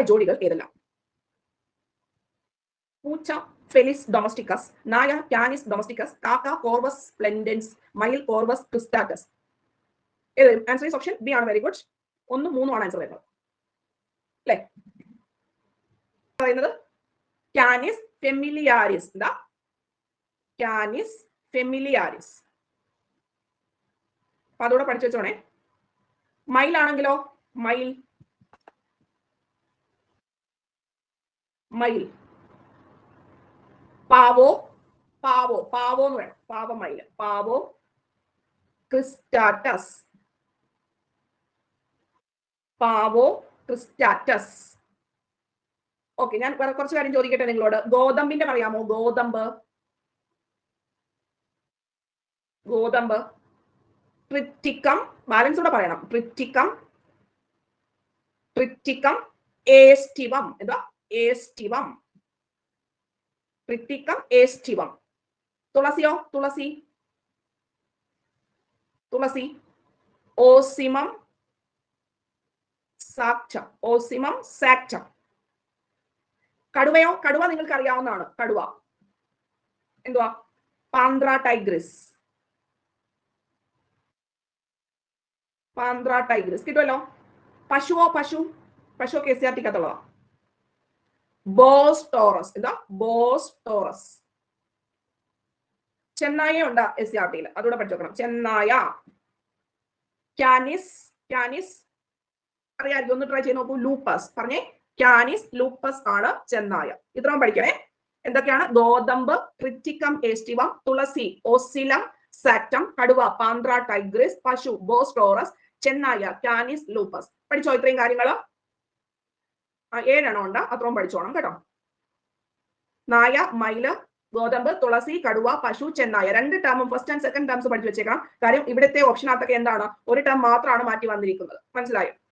ജോഡികൾ ഏതെല്ലാം? പൂച്ച ഫെലിസ് ഡൊമസ്റ്റിക്കസ്, നായ കാനിസ് ഡൊമസ്റ്റിക്കസ്, കാക്ക കോർവസ് സ്പ്ലെൻഡൻസ്, മയിൽ കോർവസ് ക്രിസ്റ്റാറ്റസ്. ഏത് ആൻസർ ഈസ് ഓപ്ഷൻ ബി ആണ്. Very good. 1, 3 ആണ് ആൻസർ വരുന്നത് അല്ലേ? പറയുന്നത് കാനിസ് ഫെമിലിയാരിസ്. എന്താ? Cannes familiaris. അപ്പൊ അതോടെ പഠിച്ചു വെച്ചോണേ. മയിലാണെങ്കിലോ? മയിൽ മയിൽ പാവോ പാവോ പാവോ എന്ന് വേണം. പാവ മയിൽ പാവോ ക്രിസ്റ്റാറ്റസ്. പാവോ ക്രിസ്റ്റാറ്റസ്. ഓക്കെ, ഞാൻ കുറച്ച് കാര്യം ചോദിക്കട്ടെ നിങ്ങളോട്. ഗോതമ്പിന്റെ പറയാമോ? ഗോതമ്പ് ഗോതമ്പ് ട്രിറ്റിക്കം. ബാലൻസ് കൂടെ പറയണം. Triticum Triticum aestivum. എന്താ? ഏസ്റ്റിവം. Triticum aestivum. തുളസിയോ? തുളസി തുളസി ഓസിമം സാക്ചം. Ocimum sanctum. കടുവയോ? കടുവ നിങ്ങൾക്ക് അറിയാവുന്നതാണ്. കടുവ എന്തുവാ? പാന്ത്രാ ടൈഗ്രിസ്. പാന്ത്രാ ടൈഗ്രിസ് കിട്ടുമല്ലോ. പശുവോ? പശു പശു KCRT-ക്കകത്തുള്ളതാ. Bos taurus. എന്താ? Bos taurus. ചെന്നായ ഉണ്ട് SCRT-യിൽ, അതുകൂടെ പഠിച്ചു നോക്കണം. ചെന്നായ. കാനിസ് കാനിസ് അറിയാം, ഒന്ന് ട്രൈ ചെയ്ത് നോക്കൂ. ലൂപ്പസ്. പറഞ്ഞേ. കാനിസ് ലൂപ്പസ് ആണ് ചെന്നായ. ഇത്രയും പഠിക്കണേ. എന്തൊക്കെയാണ്? ഗോതമ്പ് ട്രിറ്റിക്കം ഏസ്റ്റിവം, തുളസി ഓസിലം സാക്ടം, കടുവ പാന്ത്രാ ടൈഗ്രിസ്, പശു ബോസ് ടോറസ്, ചെന്നായ കാനിസ് ലൂപ്പസ്. പഠിച്ചോ ഇത്രയും കാര്യങ്ങൾ? 7 എണ്ണം ഉണ്ട്. അത്രയും പഠിച്ചോണം കേട്ടോ. നായ, മയില്, ഗോതമ്പ്, തുളസി, കടുവ, പശു, ചെന്നായ. 2 ടേമും ഫസ്റ്റ് ആൻഡ് സെക്കൻഡ് ടേംസ് പഠിച്ചു വെച്ചേക്കണം. കാര്യം ഇവിടുത്തെ ഓപ്ഷനകത്തൊക്കെ എന്താണ്? ഒരു ടേം മാത്രമാണ് മാറ്റി വന്നിരിക്കുന്നത്. മനസ്സിലായോ?